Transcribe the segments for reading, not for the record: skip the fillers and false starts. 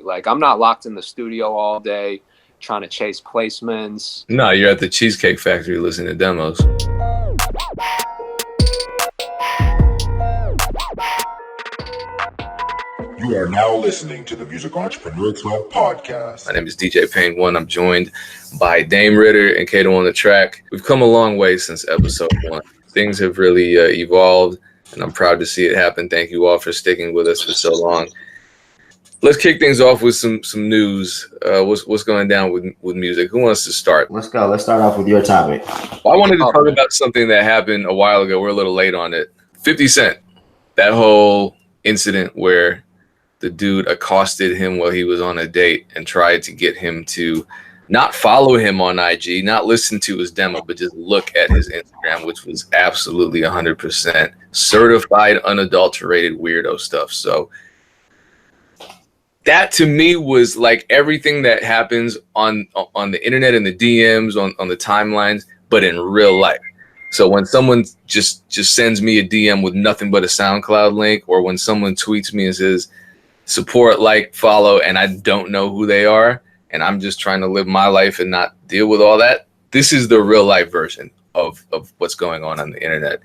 Like, I'm not locked in the studio all day trying to chase placements. No, you're at the Cheesecake Factory listening to demos. You are now listening to the Music Entrepreneur Club podcast. My name is DJ Payne One. I'm joined by Dame Ritter and Kato on the track. We've come a long way since episode 1. Things have really evolved, and I'm proud to see it happen. Thank you all for sticking with us for so long. Let's kick things off with some news. What's going down with music? Who wants to start? Let's go. Let's start off with your topic. Well, I wanted to talk about something that happened a while ago. We're a little late on it. 50 Cent, that whole incident where the dude accosted him while he was on a date and tried to get him to not follow him on IG, not listen to his demo, but just look at his Instagram, which was absolutely 100% certified, unadulterated weirdo stuff. So that to me was like everything that happens on the internet and the DMs, on the timelines, but in real life. So when someone just sends me a DM with nothing but a SoundCloud link, or when someone tweets me and says, support, like, follow, and I don't know who they are, and I'm just trying to live my life and not deal with all that. This is the real life version of what's going on the internet.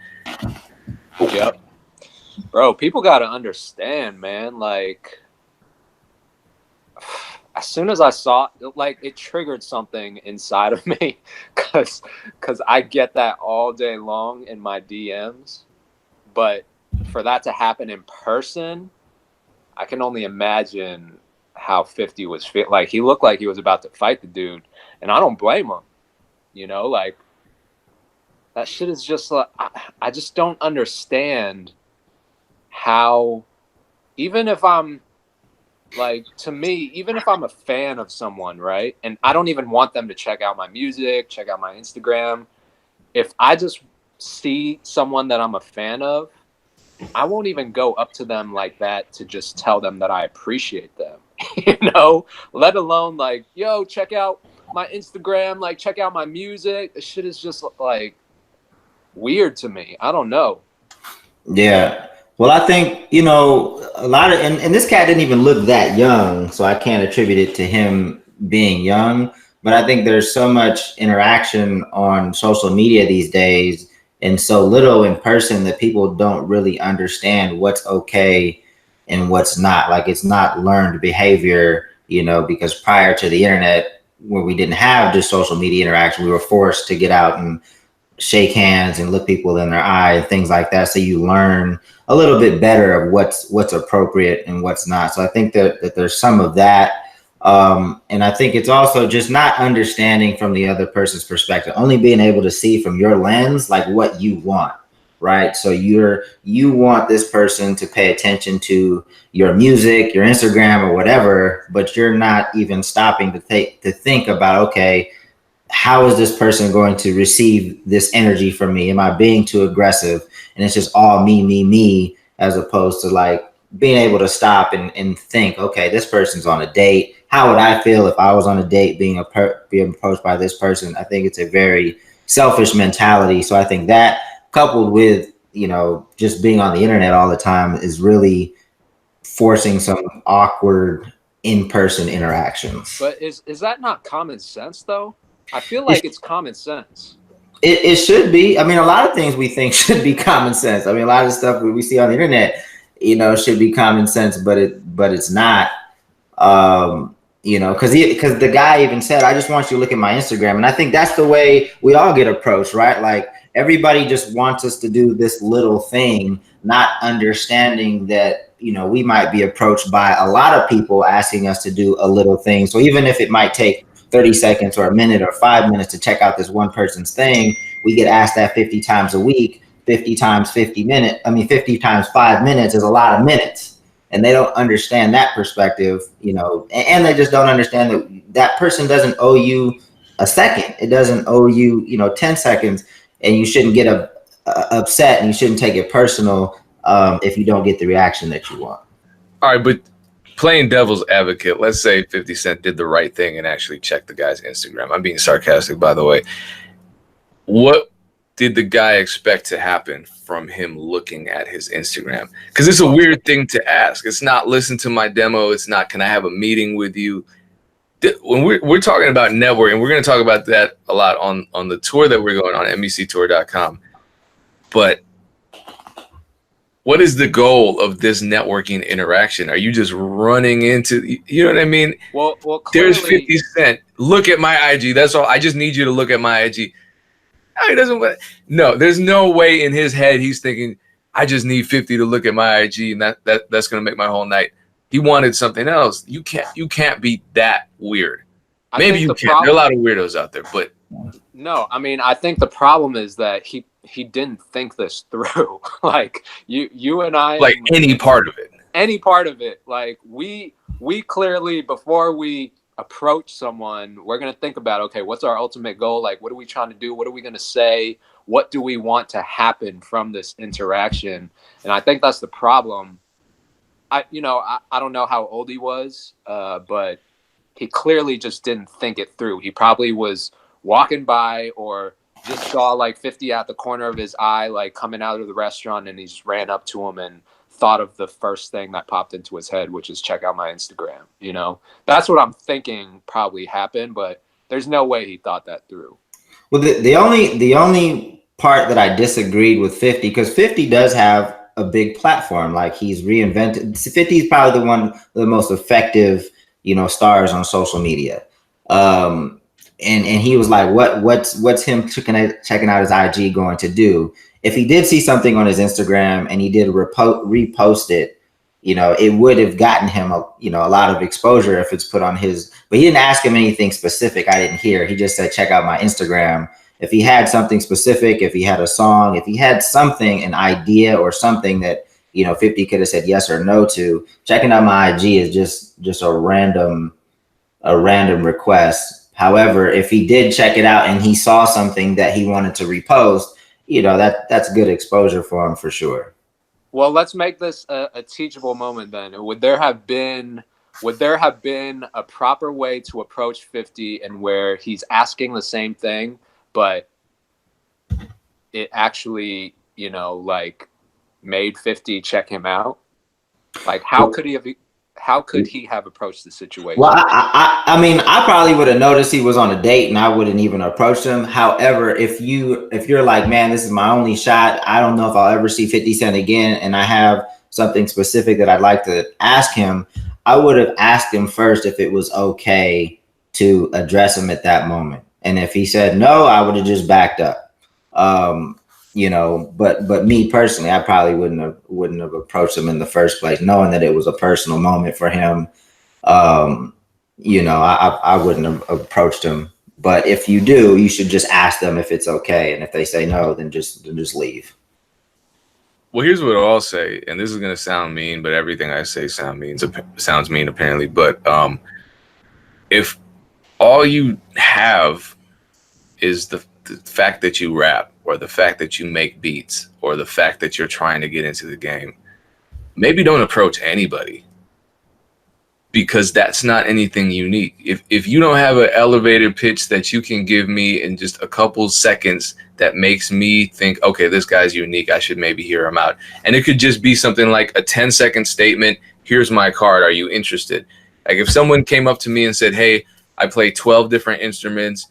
Yep. Bro, people got to understand, man. Like, as soon as I saw it, like, it triggered something inside of me because I get that all day long in my DMs. But for that to happen in person, I can only imagine how 50 was fit. Like, he looked like he was about to fight the dude, and I don't blame him. You know, like, that shit is just like, I just don't understand how, even if I'm like, to me, even if I'm a fan of someone, right, and I don't even want them to check out my music, check out my Instagram, if I just see someone that I'm a fan of, I won't even go up to them like that to just tell them that I appreciate them, you know, let alone like, yo, check out my Instagram, like, check out my music. This shit is just like weird to me. I don't know. Yeah. Well, I think, you know, a lot of, and this cat didn't even look that young, so I can't attribute it to him being young, but I think there's so much interaction on social media these days and so little in person that people don't really understand what's okay and what's not. Like, it's not learned behavior, you know, because prior to the internet, where we didn't have just social media interaction, we were forced to get out and shake hands and look people in their eye and things like that. So you learn a little bit better of what's appropriate and what's not. So I think that there's some of that. And I think it's also just not understanding from the other person's perspective, only being able to see from your lens, like what you want, right? So you want this person to pay attention to your music, your Instagram or whatever, but you're not even stopping to think about, okay, how is this person going to receive this energy from me? Am I being too aggressive? And it's just all me, as opposed to like being able to stop and think, okay, this person's on a date. How would I feel if I was on a date being approached by this person? I think it's a very selfish mentality. So I think that, coupled with, you know, just being on the internet all the time, is really forcing some awkward in-person interactions. But is that not common sense though? I feel like it's common sense. It should be. I mean, a lot of things we think should be common sense. I mean, a lot of stuff we see on the internet, you know, should be common sense, but it's not. You know, because the guy even said, I just want you to look at my Instagram. And I think that's the way we all get approached, right? Like, everybody just wants us to do this little thing, not understanding that, you know, we might be approached by a lot of people asking us to do a little thing. So even if it might take 30 seconds or a minute or 5 minutes to check out this one person's thing, we get asked that 50 times a week. 50 times 50 minutes. I mean, 50 times 5 minutes is a lot of minutes. And they don't understand that perspective, you know, and they just don't understand that person doesn't owe you a second. It doesn't owe you, you know, 10 seconds, and you shouldn't get upset and you shouldn't take it personal if you don't get the reaction that you want. All right, but playing devil's advocate, let's say 50 Cent did the right thing and actually checked the guy's Instagram. I'm being sarcastic, by the way. What did the guy expect to happen from him looking at his Instagram? Because it's a weird thing to ask. It's not listen to my demo. It's not can I have a meeting with you? When we're talking about networking, we're going to talk about that a lot on the tour that we're going on, MECtour.com. But what is the goal of this networking interaction? Are you just running into, you know what I mean? Well, there's clearly, 50 Cent. Look at my IG. That's all. I just need you to look at my IG. No, he doesn't. No, there's no way in his head he's thinking, I just need 50 to look at my IG, and that's going to make my whole night. He wanted something else. You can't be that weird. Maybe you can. There are a lot of weirdos out there, but no, I mean, I think the problem is that he didn't think this through. Like you and I, like any part of it. Like we clearly, before we approach someone, we're going to think about, okay, what's our ultimate goal? Like, what are we trying to do? What are we going to say? What do we want to happen from this interaction? And I think that's the problem. I don't know how old he was, but he clearly just didn't think it through. He probably was walking by or just saw like 50 at the corner of his eye, like coming out of the restaurant, and he just ran up to him and thought of the first thing that popped into his head, which is check out my Instagram. You know, that's what I'm thinking probably happened, but there's no way he thought that through. Well, the only part that I disagreed with 50, because 50 does have a big platform. Like, he's reinvented. 50 is probably the most effective, stars on social media. And he was like, what's him checking out his IG going to do? If he did see something on his Instagram and he did repost it, it would have gotten him a lot of exposure if it's put on his, but he didn't ask him anything specific. I didn't hear. He just said, check out my Instagram. If he had something specific, if he had a song, if he had something, an idea or something that, 50 could have said yes or no to, checking out my IG is just a random request. However, if he did check it out and he saw something that he wanted to repost, that's good exposure for him for sure. Well, let's make this a teachable moment then. Would there have been a proper way to approach 50 and where he's asking the same thing, but it actually, made 50 check him out? Like, how could he have approached the situation? Well, I mean, I probably would have noticed he was on a date and I wouldn't even approach him. However, if you're like, man, this is my only shot, I don't know if I'll ever see 50 Cent again, and I have something specific that I'd like to ask him, I would have asked him first if it was okay to address him at that moment. And if he said no, I would have just backed up. But me personally, I probably wouldn't have approached him in the first place, knowing that it was a personal moment for him. I wouldn't have approached him. But if you do, you should just ask them if it's okay. And if they say no, then just leave. Well, here's what I'll say, and this is going to sound mean, but everything I say sounds mean apparently. But if all you have is the fact that you rap, or the fact that you make beats, or the fact that you're trying to get into the game, maybe don't approach anybody, because that's not anything unique. If you don't have an elevator pitch that you can give me in just a couple seconds that makes me think, okay, this guy's unique, I should maybe hear him out. And it could just be something like a 10-second statement, here's my card, are you interested? Like, if someone came up to me and said, hey, I play 12 different instruments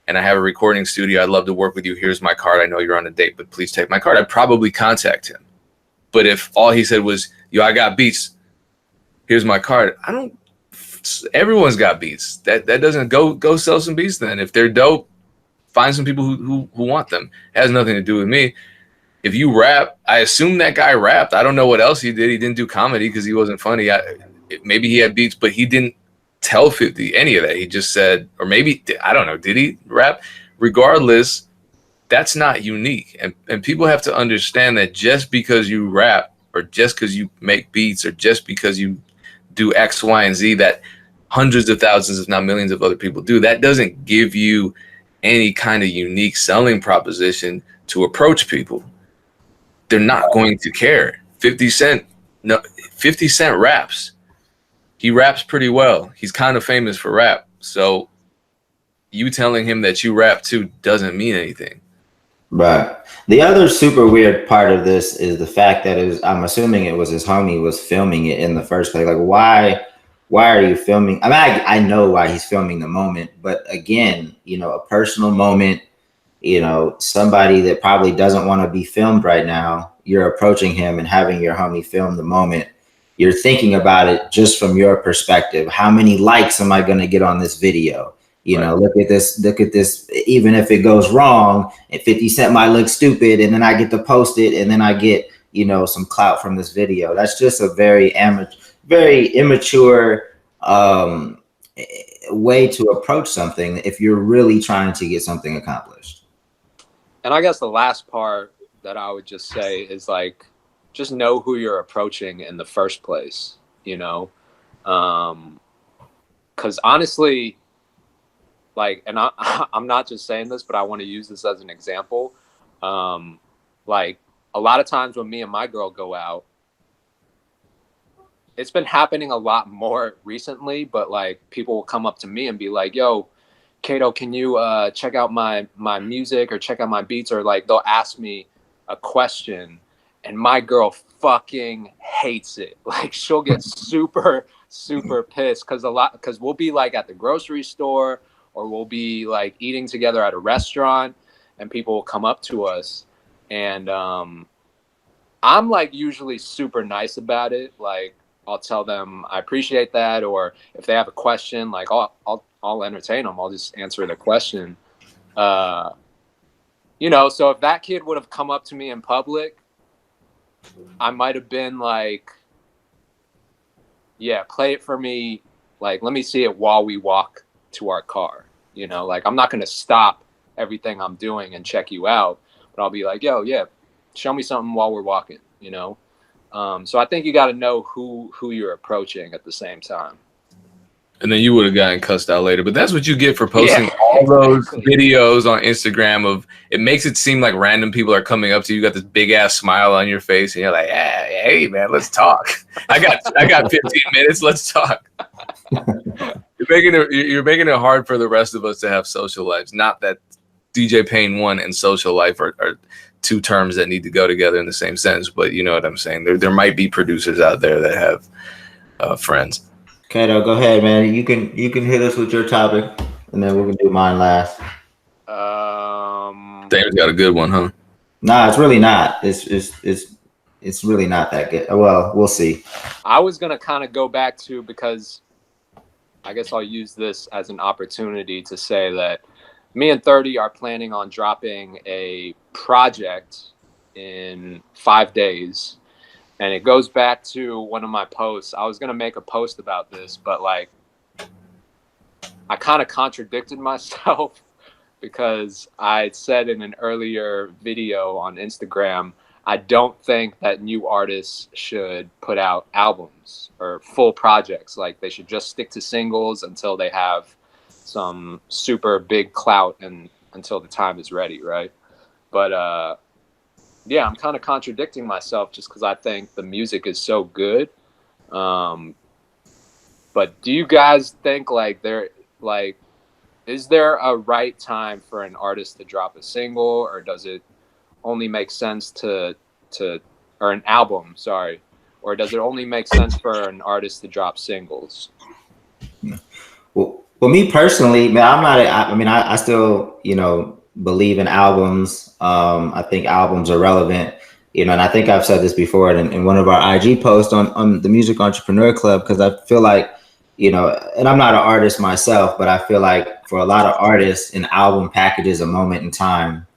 and I have a recording studio, I'd love to work with you, here's my card, I know you're on a date, but please take my card, I'd probably contact him. But if all he said was, yo, I got beats, here's my card, everyone's got beats. That doesn't go sell some beats then. If they're dope, find some people who want them. It has nothing to do with me. If you rap, I assume that guy rapped. I don't know what else he did. He didn't do comedy because he wasn't funny. Maybe he had beats, but he didn't tell 50 any of that. He just said, or maybe, I don't know, did he rap? Regardless, that's not unique. And people have to understand that just because you rap, or just because you make beats, or just because you do X, Y, and Z that hundreds of thousands, if not millions of other people do, that doesn't give you any kind of unique selling proposition to approach people. They're not going to care. 50 Cent raps. He raps pretty well. He's kind of famous for rap. So you telling him that you rap too doesn't mean anything. Right. The other super weird part of this is the fact that I'm assuming it was his homie was filming it in the first place. Like, why are you filming? I mean, I know why he's filming the moment, but again, a personal moment, somebody that probably doesn't want to be filmed right now, you're approaching him and having your homie film the moment. You're thinking about it just from your perspective. How many likes am I going to get on this video? Right. Look at this. Even if it goes wrong, and 50 Cent might look stupid, and then I get to post it, and then I get, some clout from this video. That's just a very immature way to approach something if you're really trying to get something accomplished. And I guess the last part that I would just say is like, just know who you're approaching in the first place, because honestly, like, and I'm not just saying this, but I want to use this as an example. Like a lot of times when me and my girl go out, it's been happening a lot more recently, but like people will come up to me and be like, yo, Kato, can you check out my music or check out my beats? Or like they'll ask me a question and my girl fucking hates it. Like she'll get super, super pissed because we'll be like at the grocery store or we'll be like eating together at a restaurant and people will come up to us and I'm like usually super nice about it. Like I'll tell them I appreciate that, or if they have a question, like I'll entertain them. I'll just answer the question. So if that kid would have come up to me in public, I might have been like, yeah, play it for me. Like, let me see it while we walk to our car. Like I'm not going to stop everything I'm doing and check you out, but I'll be like, yo, yeah, show me something while we're walking, So I think you got to know who you're approaching at the same time. And then you would have gotten cussed out later. But that's what you get for posting all those videos on Instagram of it makes it seem like random people are coming up to you. You got this big ass smile on your face and you're like, hey man, let's talk. I got 15 minutes, let's talk. You're making it hard for the rest of us to have social lives. Not that DJ Payne 1 and social life are two terms that need to go together in the same sentence, but you know what I'm saying. There might be producers out there that have friends. Kato, go ahead, man. You can hit us with your topic, and then we're gonna do mine last. David's got a good one, huh? Nah, it's really not. It's really not that good. Well, we'll see. I was gonna kind of go back to, because I guess I'll use this as an opportunity to say that me and 30 are planning on dropping a project in 5 days. And it goes back to one of my posts. I was going to make a post about this, but like I kind of contradicted myself because I said in an earlier video on Instagram, I don't think that new artists should put out albums or full projects. Like they should just stick to singles until they have some super big clout and until the time is ready, right? But yeah, I'm kind of contradicting myself just because I think the music is so good. But do you guys think is there a right time for an artist to drop a single, or does it only make sense or an album, sorry, or does it only make sense for an artist to drop singles? Well, me personally, man, I still, believe in albums. I think albums are relevant, and I think I've said this before in one of our IG posts on the Music Entrepreneur Club, because I feel like, and I'm not an artist myself, but I feel like for a lot of artists, an album packages a moment in time,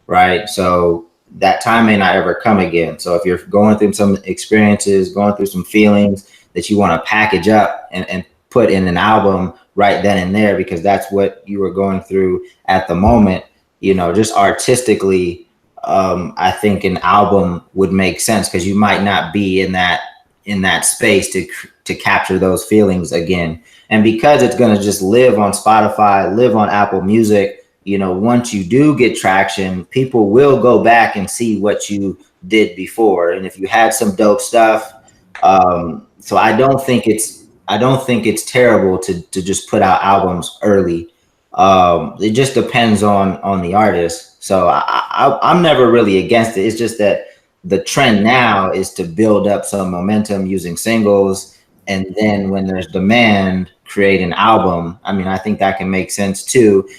right? So that time may not ever come again. So if you're going through some experiences, going through some feelings that you want to package up and put in an album right then and there, because that's what you were going through at the moment, just artistically, I think an album would make sense, because you might not be in that space to capture those feelings again. And because it's going to just live on Spotify, live on Apple Music, once you do get traction, people will go back and see what you did before. And if you had some dope stuff, so I don't think it's terrible to just put out albums early. It just depends on the artist. So I'm never really against it. It's just that the trend now is to build up some momentum using singles, and then when there's demand, create an album. I mean, I think that can make sense too.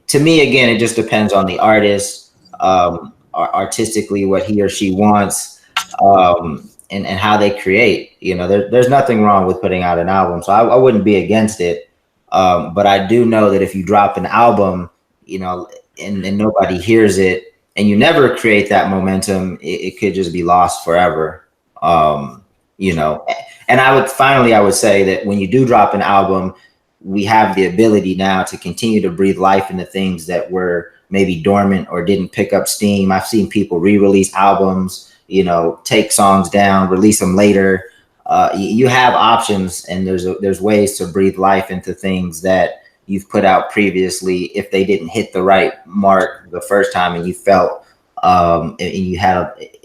To me, again, it just depends on the artist, artistically, what he or she wants, and how they create. You know, there's nothing wrong with putting out an album, so I wouldn't be against it. But I do know that if you drop an album, you know, and nobody hears it, and you never create that momentum, it could just be lost forever. You know, and I would say that when you do drop an album, we have the ability now to continue to breathe life into things that were maybe dormant or didn't pick up steam. I've seen people re-release albums, you know, take songs down, release them later. You have options, and there's ways to breathe life into things that you've put out previously if they didn't hit the right mark the first time, and you felt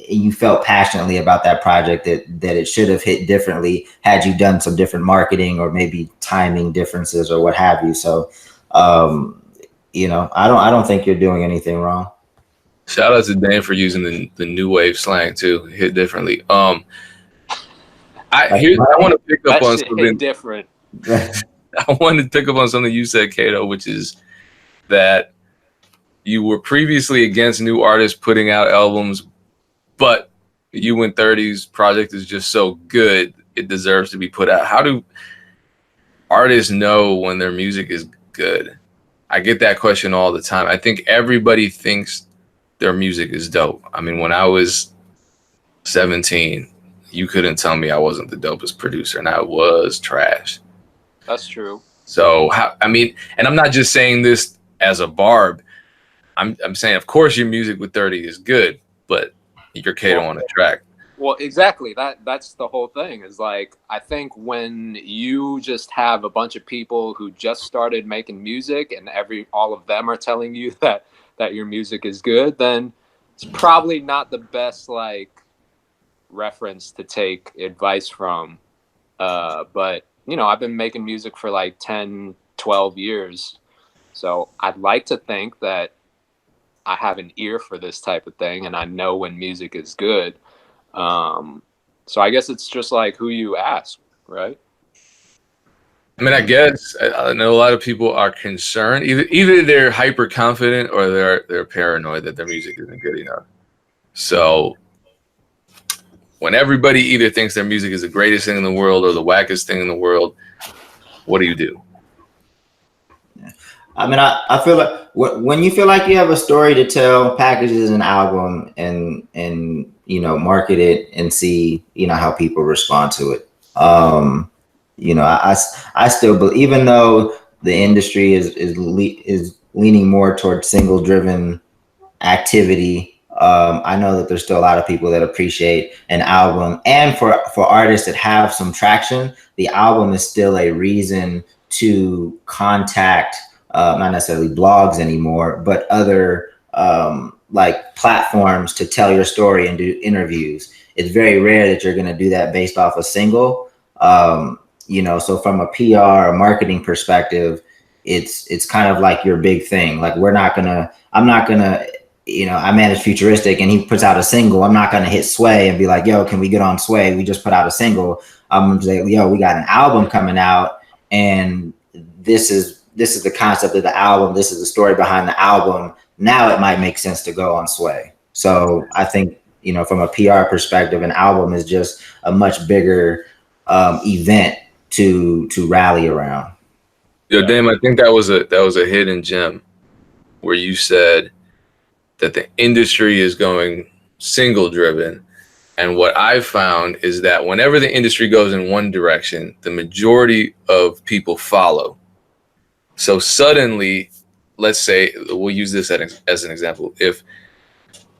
you felt passionately about that project that it should have hit differently had you done some different marketing or maybe timing differences or what have you. So you know, I don't think you're doing anything wrong. Shout out to Dan for using the new wave slang too. Hit differently. I want to pick up on something different. I wanted to pick up on something you said, Kato, which is that you were previously against new artists putting out albums, but You in 30's project is just so good, it deserves to be put out. How do artists know when their music is good? I get that question all the time. I think everybody thinks their music is dope. I mean, when I was 17, you couldn't tell me I wasn't the dopest producer, and I was trash. That's true. So, and I'm not just saying this as a barb. I'm saying, of course, your music with 30 is good, but you're Kato on a track. Well, exactly. That's the whole thing. Is like, I think when you just have a bunch of people who just started making music, and all of them are telling you that your music is good, then it's probably not the best like reference to take advice from. But you know, I've been making music for like 10, 12 years, so I'd like to think that I have an ear for this type of thing, and I know when music is good. So I guess it's just like who you ask, right? I mean, I guess I know a lot of people are concerned. Either they're hyper confident or they're paranoid that their music isn't good enough. So when everybody either thinks their music is the greatest thing in the world or the wackest thing in the world, what do you do? I mean, I feel like when you feel like you have a story to tell, package it as an album and you know, market it and see, you know, how people respond to it. You know, I still believe, even though the industry is leaning more towards single driven activity, I know that there's still a lot of people that appreciate an album, and for artists that have some traction, the album is still a reason to contact not necessarily blogs anymore, but other like platforms to tell your story and do interviews. It's very rare that you're going to do that based off a single. You know, so from a PR or marketing perspective, it's kind of like your big thing. Like I'm not gonna, you know, I manage Futuristic and he puts out a single. I'm not gonna hit Sway and be like, yo, can we get on Sway? We just put out a single. I'm gonna say, yo, we got an album coming out, and this is the concept of the album. This is the story behind the album. Now it might make sense to go on Sway. So I think, you know, from a PR perspective, an album is just a much bigger event to rally around. Yo, damn, I think that was a hidden gem where you said that the industry is going single driven. And what I've found is that whenever the industry goes in one direction, the majority of people follow. So suddenly, let's say, we'll use this as an example. If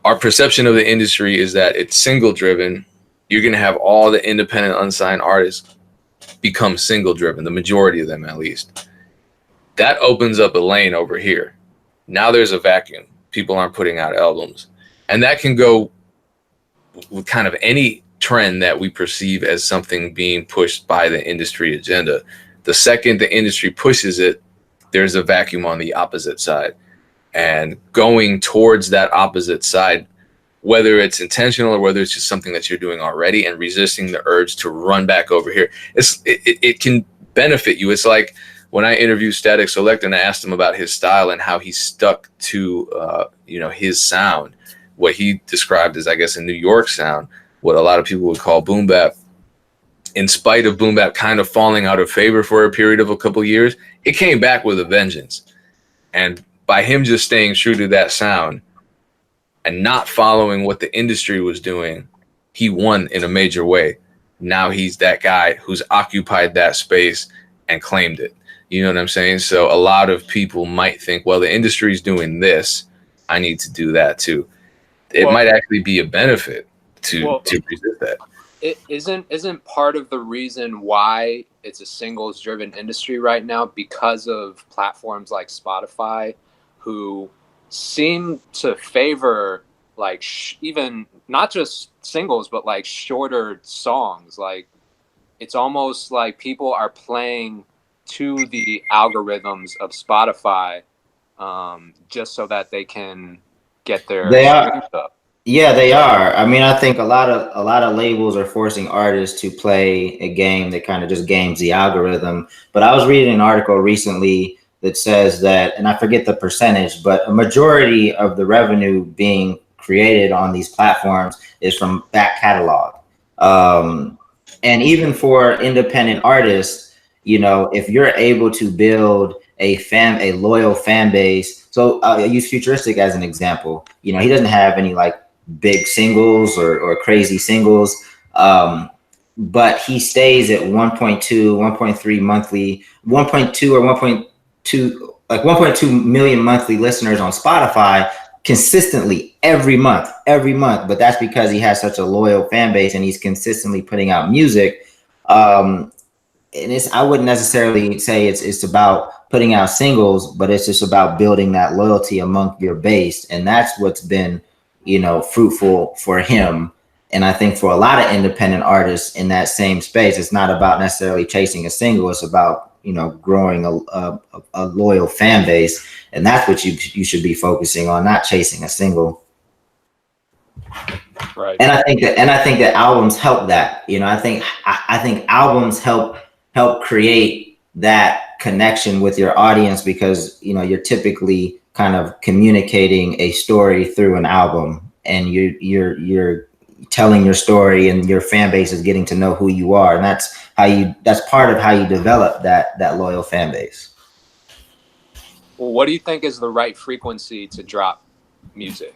our perception of the industry is that it's single driven, you're going to have all the independent unsigned artists become single driven, the majority of them at least. That opens up a lane over here. Now there's a vacuum. People aren't putting out albums. And that can go with kind of any trend that we perceive as something being pushed by the industry agenda. The second the industry pushes it, there's a vacuum on the opposite side. And going towards that opposite side, whether it's intentional or whether it's just something that you're doing already, and resisting the urge to run back over here, it can benefit you. It's like when I interviewed Static Select and I asked him about his style and how he stuck to his sound, what he described as, I guess, a New York sound, what a lot of people would call boom bap. In spite of boom bap kind of falling out of favor for a period of a couple of years, it came back with a vengeance. And by him just staying true to that sound and not following what the industry was doing, he won in a major way. Now he's that guy who's occupied that space and claimed it. You know what I'm saying? So a lot of people might think, well, the industry's doing this, I need to do that too. It might actually be a benefit to resist that. It isn't part of the reason why it's a singles driven industry right now, because of platforms like Spotify, who seem to favor like even not just singles, but like shorter songs. Like it's almost like people are playing to the algorithms of Spotify, just so that they can get their streams up. Yeah, they are. I mean, I think a lot of labels are forcing artists to play a game that kind of just games the algorithm. But I was reading an article recently that says that, and I forget the percentage, but a majority of the revenue being created on these platforms is from back catalog. And even for independent artists, if you're able to build a loyal fan base. So I use Futuristic as an example. He doesn't have any like big singles or crazy singles, but he stays at 1.2, 1.3 monthly, 1.2 or 1.2 million monthly listeners on Spotify consistently every month. But that's because he has such a loyal fan base and he's consistently putting out music. And I wouldn't necessarily say it's about putting out singles, but it's just about building that loyalty among your base. And that's what's been fruitful for him. And I think for a lot of independent artists in that same space, it's not about necessarily chasing a single. It's about, growing a loyal fan base. And that's what you should be focusing on, not chasing a single. Right. And I think that albums help that. I think albums help create that connection with your audience, because, you're typically kind of communicating a story through an album, and you're telling your story, and your fan base is getting to know who you are, and that's part of how you develop that loyal fan base. Well, what do you think is the right frequency to drop music?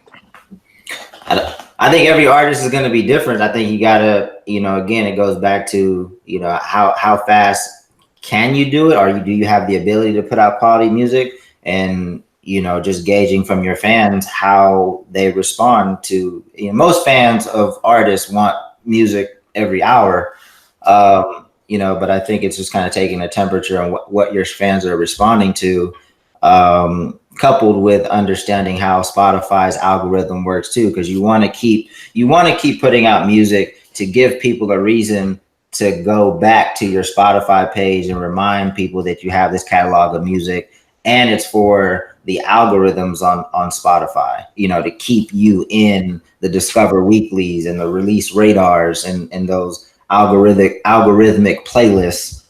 I think every artist is going to be different. I think you gotta, again, it goes back to, how fast can you do it, or do you have the ability to put out quality music, and just gauging from your fans how they respond to, most fans of artists want music every hour, but I think it's just kind of taking a temperature on what your fans are responding to, coupled with understanding how Spotify's algorithm works too, because you want to keep putting out music to give people a reason to go back to your Spotify page and remind people that you have this catalog of music. And it's for the algorithms on Spotify, to keep you in the Discover Weeklies and the release radars and those algorithmic playlists.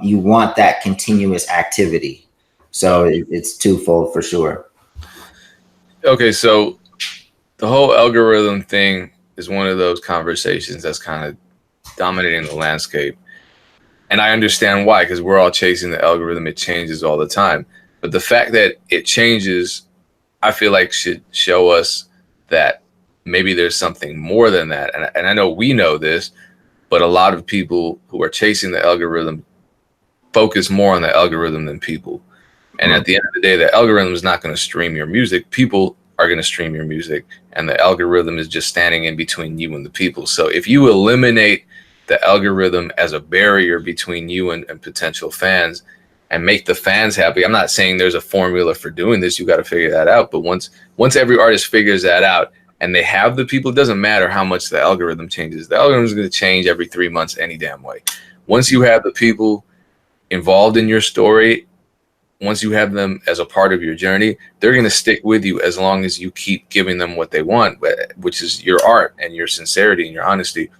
You want that continuous activity. So it's twofold for sure. Okay, so the whole algorithm thing is one of those conversations that's kind of dominating the landscape. And I understand why, because we're all chasing the algorithm. It changes all the time. But the fact that it changes, I feel like should show us that maybe there's something more than that. And I know we know this, but a lot of people who are chasing the algorithm focus more on the algorithm than people. And at the end of the day, the algorithm is not going to stream your music. People are going to stream your music, and the algorithm is just standing in between you and the people. So if you eliminate the algorithm as a barrier between you and potential fans, and make the fans happy. I'm not saying there's a formula for doing this. You got to figure that out. But once every artist figures that out and they have the people, it doesn't matter how much the algorithm changes. The algorithm is going to change every 3 months any damn way. Once you have the people involved in your story, once you have them as a part of your journey, they're going to stick with you as long as you keep giving them what they want, which is your art and your sincerity and your honesty.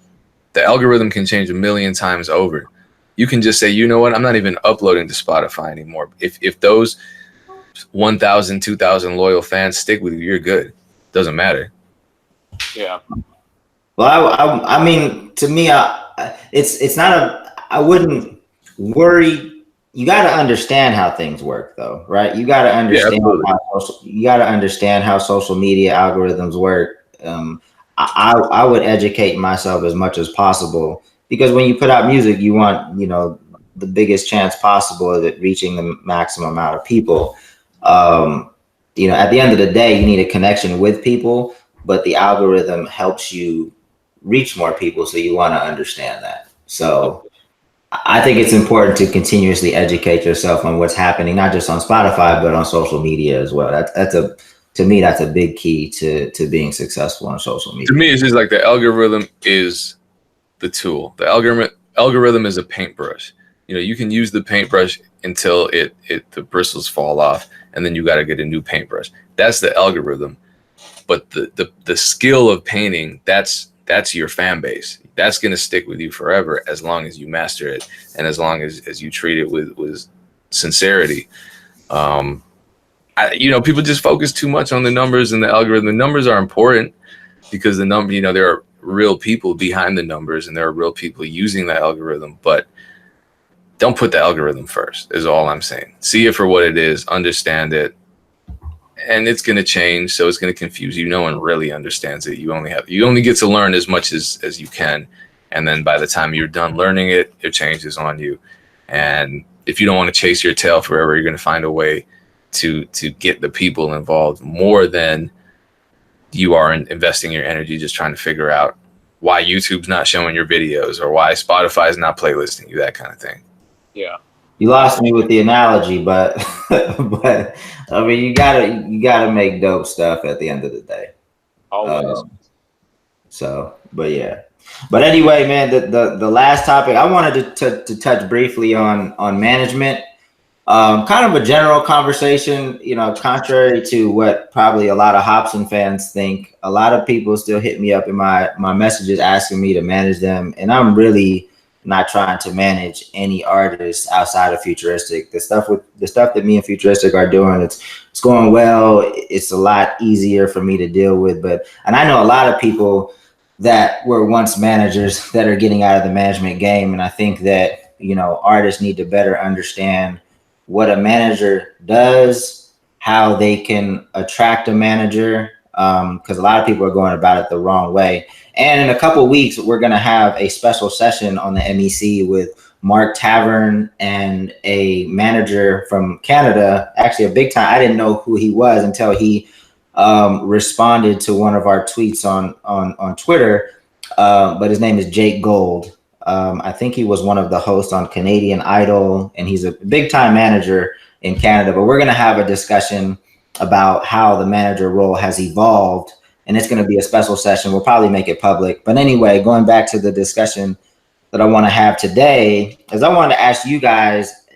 The algorithm can change a million times over. You can just say, you know what, I'm not even uploading to Spotify anymore. If those 1,000, 2,000 loyal fans stick with you, you're good. Doesn't matter. Yeah. Well, I mean, to me, it's not I wouldn't worry. You got to understand how things work, though, right? You got to understand how social media algorithms work. I would educate myself as much as possible, because when you put out music, you want, the biggest chance possible of it reaching the maximum amount of people. At the end of the day, you need a connection with people, but the algorithm helps you reach more people, so you want to understand that. So I think it's important to continuously educate yourself on what's happening, not just on Spotify, but on social media as well. To me, that's a big key to being successful on social media. To me, it's just like the algorithm is the tool. The algorithm is a paintbrush. You can use the paintbrush until the bristles fall off, and then you got to get a new paintbrush. That's the algorithm. But the skill of painting, that's your fan base. That's going to stick with you forever as long as you master it, and as long as you treat it with sincerity. People just focus too much on the numbers and the algorithm. The numbers are important because there are real people behind the numbers, and there are real people using the algorithm, but don't put the algorithm first, is all I'm saying. See it for what it is, understand it, and it's going to change, so it's going to confuse you. No one really understands it. You only get to learn as much as you can, and then by the time you're done learning it, it changes on you. And if you don't want to chase your tail forever, you're going to find a way to get the people involved more than you are investing your energy just trying to figure out why YouTube's not showing your videos or why Spotify's not playlisting you, that kind of thing. Yeah. You lost me with the analogy, but but I mean, you gotta make dope stuff at the end of the day. Always. But yeah. But anyway, man, the last topic I wanted to touch briefly on management. Kind of a general conversation, contrary to what probably a lot of Hobson fans think. A lot of people still hit me up in my messages asking me to manage them, and I'm really not trying to manage any artists outside of Futuristic. The stuff that me and Futuristic are doing, it's going well. It's a lot easier for me to deal with. And I know a lot of people that were once managers that are getting out of the management game, and I think that artists need to better understand what a manager does, how they can attract a manager, because a lot of people are going about it the wrong way. And in a couple of weeks, we're going to have a special session on the MEC with Mark Tavern and a manager from Canada, actually a big time. I didn't know who he was until he responded to one of our tweets on Twitter, but his name is Jake Gold. I think he was one of the hosts on Canadian Idol, and he's a big time manager in Canada. But we're going to have a discussion about how the manager role has evolved, and it's going to be a special session. We'll probably make it public. But anyway, going back to the discussion that I want to have today, is I wanted to ask you guys,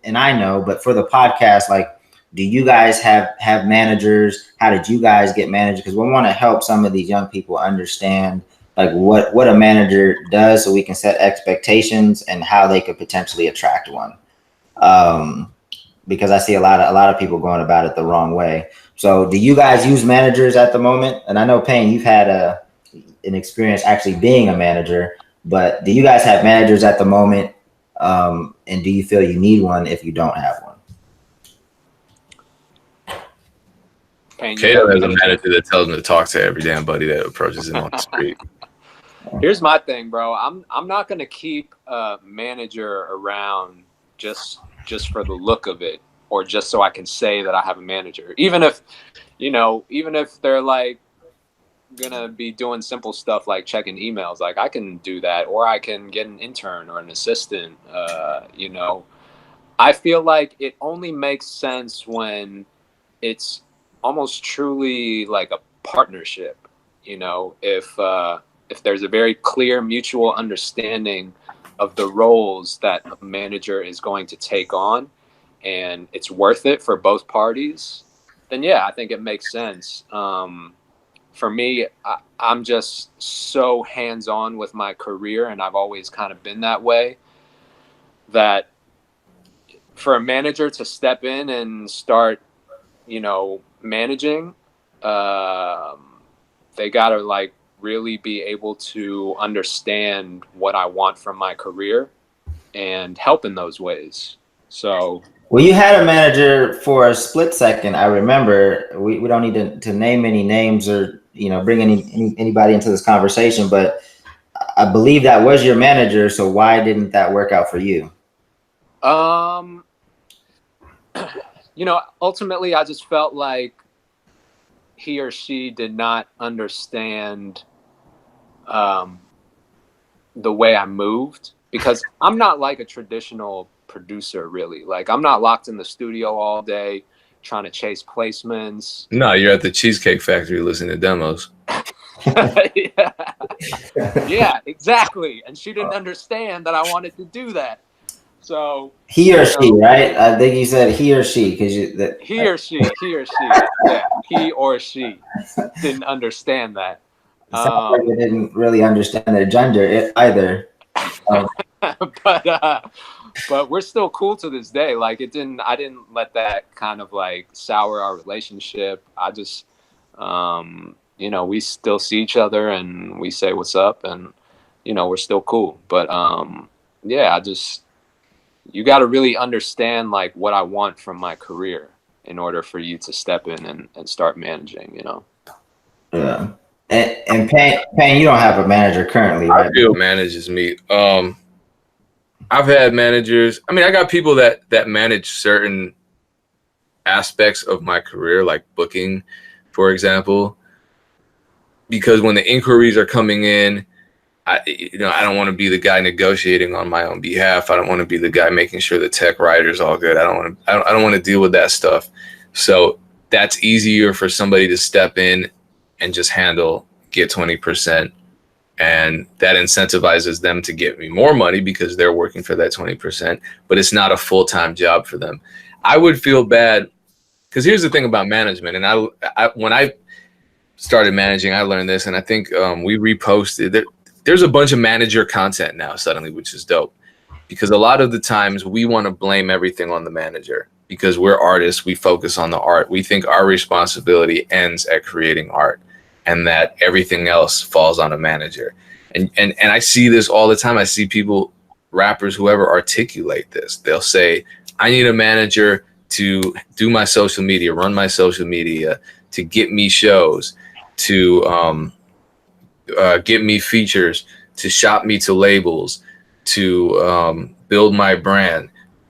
and I know, but for the podcast, like, do you guys have managers? How did you guys get managed? Because we want to help some of these young people understand like what a manager does, so we can set expectations and how they could potentially attract one. Because I see a lot of people going about it the wrong way. So do you guys use managers at the moment? And I know, Payne, you've had an experience actually being a manager, but do you guys have managers at the moment? And do you feel you need one if you don't have one? Kato has a manager that tells him to talk to every damn buddy that approaches him on the street. Here's my thing, bro. I'm not gonna keep a manager around just for the look of it, or just so I can say that I have a manager. Even if they're like gonna be doing simple stuff like checking emails, like I can do that, or I can get an intern or an assistant. I feel like it only makes sense when it's almost truly like a partnership. If there's a very clear mutual understanding of the roles that a manager is going to take on, and it's worth it for both parties, then yeah, I think it makes sense. For me, I'm just so hands-on with my career, and I've always kind of been that way, that for a manager to step in and start, managing, they got to like really be able to understand what I want from my career and help in those ways. So, well, you had a manager for a split second. I remember. We don't need to name any names or bring anybody into this conversation, but I believe that was your manager. So why didn't that work out for you? Ultimately, I just felt like he or she did not understand the way I moved, because I'm not like a traditional producer, really. Like, I'm not locked in the studio all day trying to chase placements. No, you're at the Cheesecake Factory listening to demos. Yeah, exactly. And she didn't understand that I wanted to do that. So he or she, right? I think you said he or she, because he or she, yeah, he or she didn't understand that. Sounds like they didn't really understand their gender either. But we're still cool to this day. Like, I didn't let that kind of like sour our relationship. I just, we still see each other and we say what's up, and, we're still cool. But, yeah, you got to really understand like what I want from my career in order for you to step in and start managing, Yeah. And Payne, you don't have a manager currently, right? I feel manages me. I've had managers. I mean, I got people that manage certain aspects of my career, like booking, for example, because when the inquiries are coming in, I don't want to be the guy negotiating on my own behalf. I don't want to be the guy making sure the tech writer's all good. I don't want to deal with that stuff. So that's easier for somebody to step in and just get 20%. And that incentivizes them to get me more money because they're working for that 20%, but it's not a full-time job for them. I would feel bad, because here's the thing about management. And I when I started managing, I learned this, and I think we reposted that. There's a bunch of manager content now suddenly, which is dope, because a lot of the times we want to blame everything on the manager because we're artists. We focus on the art. We think our responsibility ends at creating art, and that everything else falls on a manager. And I see this all the time. I see people, rappers, whoever, articulate this. They'll say, I need a manager to do my social media, run my social media, to get me shows, to get me features, to shop me to labels, to build my brand,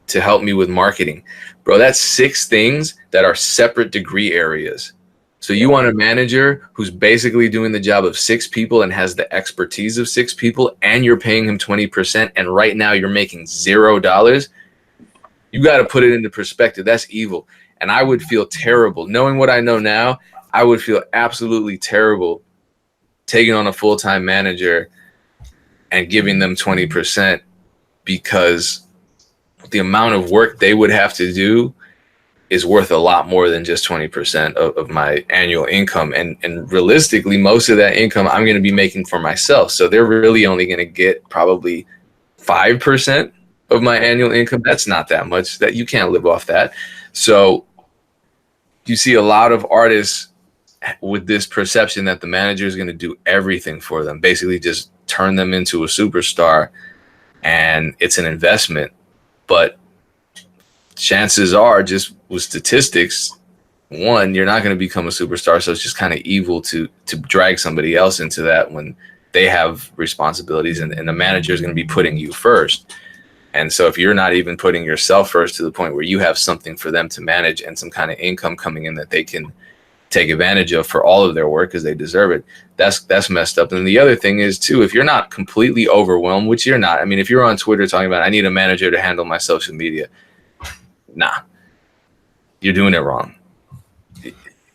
to help me with marketing. Bro, that's 6 things that are separate degree areas. So you want a manager who's basically doing the job of 6 people and has the expertise of 6 people, and you're paying him 20%, and right now you're making $0. You got to put it into perspective. That's evil. And I would feel terrible. Knowing what I know now, I would feel absolutely terrible taking on a full-time manager and giving them 20%, because the amount of work they would have to do is worth a lot more than just 20% of my annual income. And realistically, most of that income I'm going to be making for myself. So they're really only going to get probably 5% of my annual income. That's not that much. That you can't live off that. So you see a lot of artists with this perception that the manager is going to do everything for them, basically just turn them into a superstar, and it's an investment. But chances are, just with statistics, one, you're not going to become a superstar. So it's just kind of evil to drag somebody else into that when they have responsibilities, and the manager is going to be putting you first. And so if you're not even putting yourself first to the point where you have something for them to manage and some kind of income coming in that they can take advantage of for all of their work because they deserve it, that's messed up. And the other thing is too, if you're not completely overwhelmed, which you're not, I mean, if you're on Twitter talking about, I need a manager to handle my social media, nah, you're doing it wrong.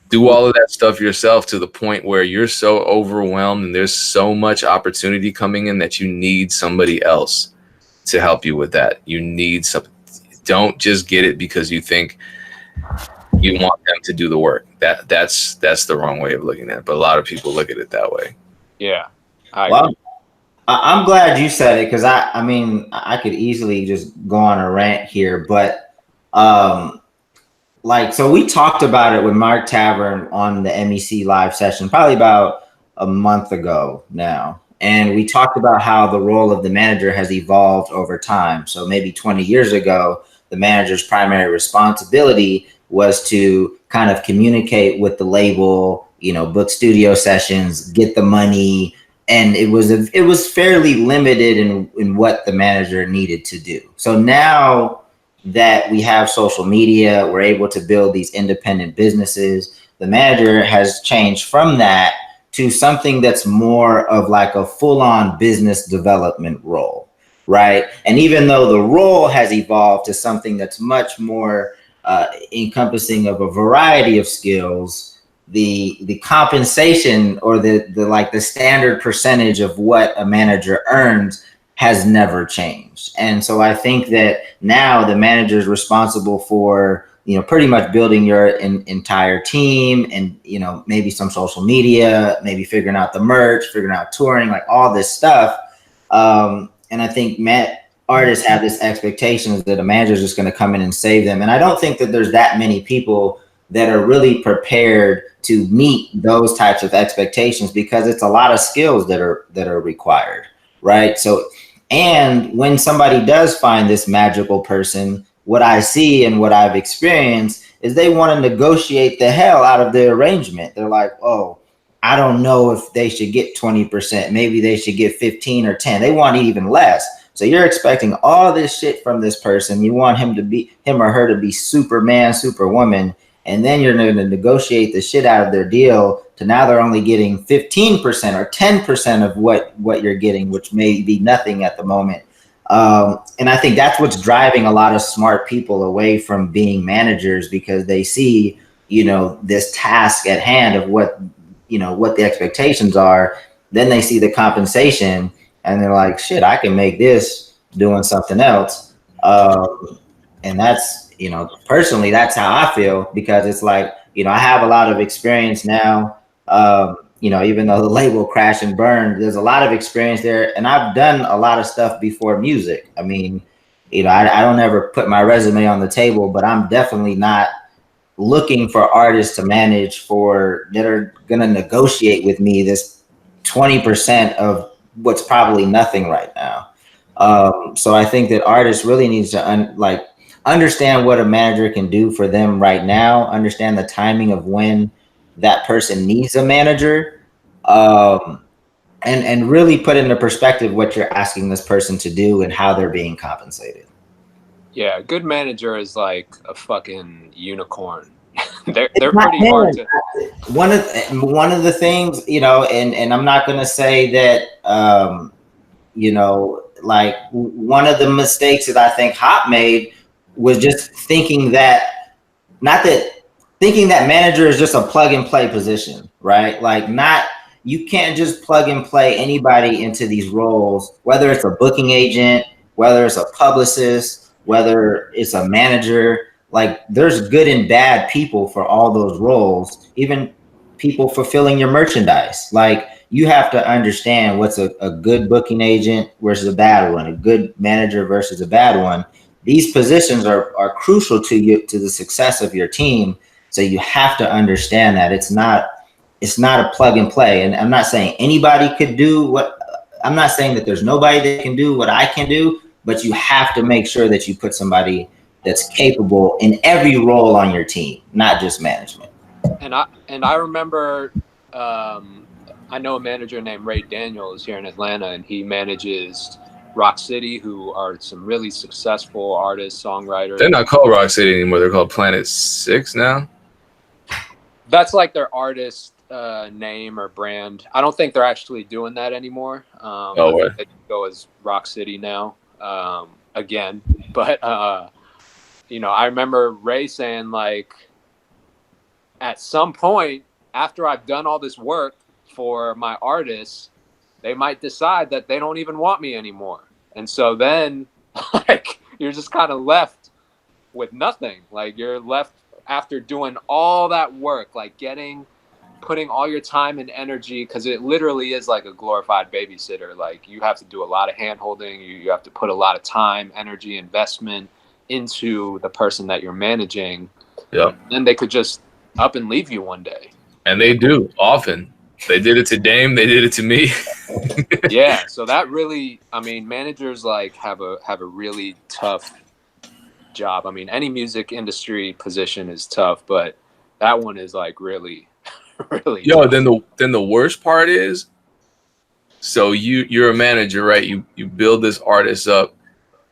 Do all of that stuff yourself to the point where you're so overwhelmed and there's so much opportunity coming in that you need somebody else to help you with that. You need don't just get it because you think you want them to do the work. That's the wrong way of looking at it. But a lot of people look at it that way. Yeah. I Well, agree. I'm glad you said it, because I mean, I could easily just go on a rant here, but like, so we talked about it with Mark Tavern on the MEC live session, probably about a month ago now. And we talked about how the role of the manager has evolved over time. So maybe 20 years ago, the manager's primary responsibility was to kind of communicate with the label, you know, book studio sessions, get the money. And it was fairly limited in what the manager needed to do. So now that we have social media, we're able to build these independent businesses. The manager has changed from that to something that's more of like a full-on business development role, right? And even though the role has evolved to something that's much more encompassing of a variety of skills, the compensation, or the standard percentage of what a manager earns has never changed. And so I think that now the manager is responsible for, you know, pretty much building your entire team, and, you know, maybe some social media, maybe figuring out the merch, figuring out touring, like all this stuff. And I think artists have this expectation that a manager is just going to come in and save them. And I don't think that there's that many people that are really prepared to meet those types of expectations, because it's a lot of skills that are required, right? So, and when somebody does find this magical person, what I see and what I've experienced is they want to negotiate the hell out of the arrangement. They're like, oh, I don't know if they should get 20%. Maybe they should get 15 or 10. They want even less. So you're expecting all this shit from this person. You want him or her to be Superman, Superwoman. And then you're going to negotiate the shit out of their deal to now they're only getting 15% or 10% of what you're getting, which may be nothing at the moment. And I think that's what's driving a lot of smart people away from being managers, because they see, you know, this task at hand of what the expectations are. Then they see the compensation and they're like, shit, I can make this doing something else. And that's, you know, personally, that's how I feel, because it's like, you know, I have a lot of experience now. You know, even though the label crashed and burned, there's a lot of experience there. And I've done a lot of stuff before music. I mean, you know, I don't ever put my resume on the table, but I'm definitely not looking for artists to manage that are going to negotiate with me this 20% of what's probably nothing right now. So I think that artists really needs to understand what a manager can do for them right now, understand the timing of when that person needs a manager, and really put into perspective what you're asking this person to do and how they're being compensated. Yeah, a good manager is like a fucking unicorn. they're pretty hard to. One of the things, you know, and I'm not gonna say that you know, like, one of the mistakes that I think Hop made was just thinking that manager is just a plug and play position, right? Like, you can't just plug and play anybody into these roles, whether it's a booking agent, whether it's a publicist, whether it's a manager. Like, there's good and bad people for all those roles, even people fulfilling your merchandise. Like, you have to understand what's a good booking agent versus a bad one, a good manager versus a bad one. These positions are crucial to you, to the success of your team. So you have to understand that it's not a plug and play. And I'm not saying anybody could do I'm not saying that there's nobody that can do what I can do, but you have to make sure that you put somebody that's capable in every role on your team, not just management. And I remember, I know a manager named Ray Daniels here in Atlanta, and he manages Rock City, who are some really successful artists, songwriters. They're not called Rock City anymore. They're called Planet 6 now. That's like their artist name or brand. I don't think they're actually doing that anymore. I think they go as Rock City now, again. But you know, I remember Ray saying, like, at some point after I've done all this work for my artists, they might decide that they don't even want me anymore. And so then, like, you're just kind of left with nothing. Like you're left after doing all that work, like putting all your time and energy, because it literally is like a glorified babysitter. Like you have to do a lot of hand holding, you have to put a lot of time, energy, investment into the person that you're managing. Yeah. Then they could just up and leave you one day. And they do often. They did it to Dame, they did it to me. Yeah, so that really, I mean, managers like have a really tough job. I mean, any music industry position is tough, but that one is like really really Yo, tough. then the worst part is, so you're a manager, right? You build this artist up,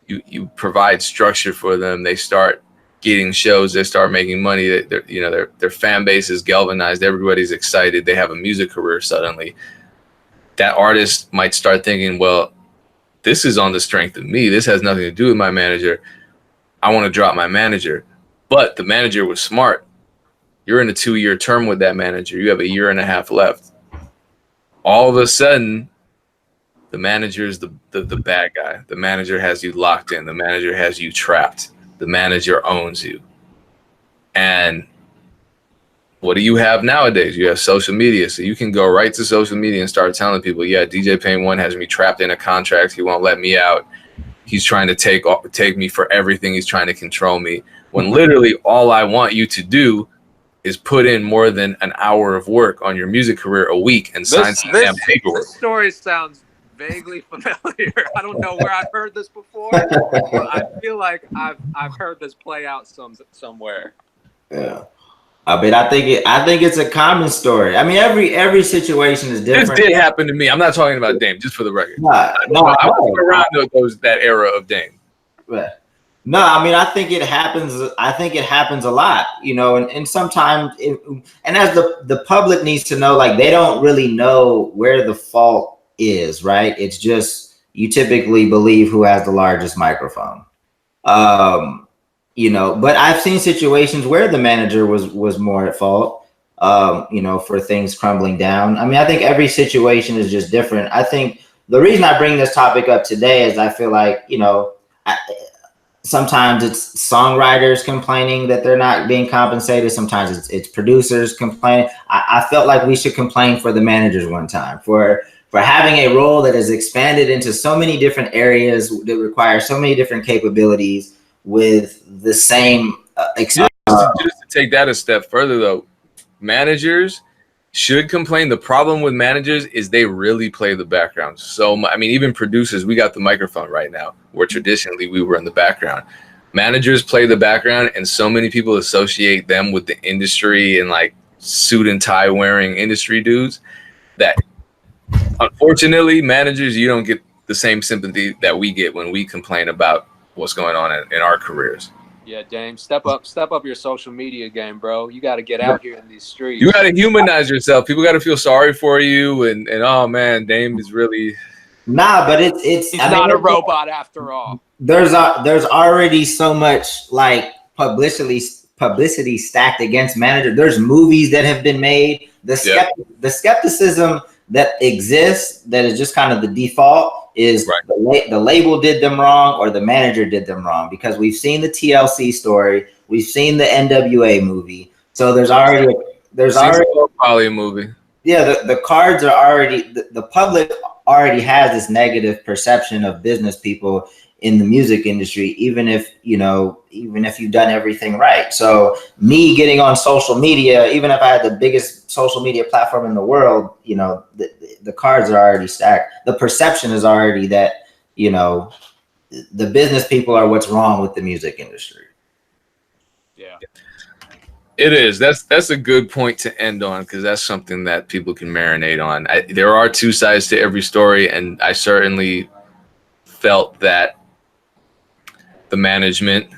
you provide structure for them, they start getting shows, they start making money, their fan base is galvanized, everybody's excited, they have a music career suddenly. That artist might start thinking, well, this is on the strength of me, this has nothing to do with my manager, I want to drop my manager. But the manager was smart. You're in a 2-year term with that manager, you have a year and a half left. All of a sudden, the manager is the bad guy. The manager has you locked in, the manager has you trapped, the manager owns you. And what do you have nowadays? You have social media. So you can go right to social media and start telling people, yeah, DJ Payne 1 has me trapped in a contract. He won't let me out. He's trying to take me for everything. He's trying to control me. When literally all I want you to do is put in more than an hour of work on your music career a week and sign some damn paperwork. This story sounds vaguely familiar. I don't know where I've heard this before, but I feel like I've heard this play out somewhere. Yeah. I mean, I think it's a common story. I mean, every situation is different. This did happen to me. I'm not talking about Dame, just for the record. No, I was around that era of Dame. Right. No, I mean, I think it happens a lot, you know, and sometimes, and as the public needs to know, like, they don't really know where the fault is, right? It's just, you typically believe who has the largest microphone. You know, but I've seen situations where the manager was more at fault, you know, for things crumbling down. I mean, I think every situation is just different. I think the reason I bring this topic up today is I feel like, you know, sometimes it's songwriters complaining that they're not being compensated. Sometimes it's producers complaining. I felt like we should complain for the managers one time for having a role that has expanded into so many different areas that require so many different capabilities with the same just to take that a step further, though, managers should complain. The problem with managers is they really play the background. So, I mean, even producers, we got the microphone right now, where traditionally we were in the background. Managers play the background, and so many people associate them with the industry and like suit and tie wearing industry dudes that, unfortunately, managers, you don't get the same sympathy that we get when we complain about what's going on in our careers. Yeah, Dame, step up your social media game, bro. You got to get out here in these streets. You got to humanize yourself. People got to feel sorry for you, and oh man, Dame is really but he's not a robot after all. There's already so much like publicity stacked against manager. There's movies that have been made. The skepticism that exists, that is just kind of the default, is right. The label did them wrong or the manager did them wrong, because we've seen the TLC story, we've seen the NWA movie, so there's already probably a movie. Yeah, the cards are already, the public already has this negative perception of business people in the music industry, even if you've done everything right. So me getting on social media, even if I had the biggest social media platform in the world, you know, the cards are already stacked. The perception is already that, you know, the business people are what's wrong with the music industry. Yeah. It is. That's a good point to end on, because that's something that people can marinate on. There are two sides to every story, and I certainly felt that the management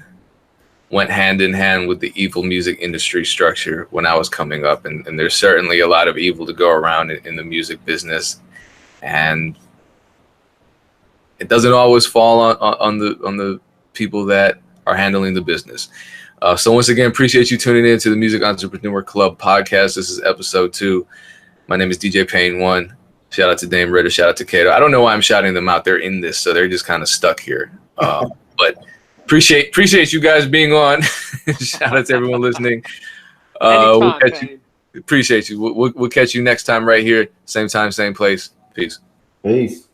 went hand in hand with the evil music industry structure when I was coming up, and there's certainly a lot of evil to go around in the music business, and it doesn't always fall on the people that are handling the business. So once again, appreciate you tuning in to the Music Entrepreneur Club podcast. This is episode 2. My name is DJ Payne 1. Shout out to Dame Ritter. Shout out to Kato. I don't know why I'm shouting them out. They're in this, so they're just kind of stuck here. But Appreciate you guys being on. Shout out to everyone listening. We'll catch you. Appreciate you. We'll catch you next time right here. Same time, same place. Peace. Peace.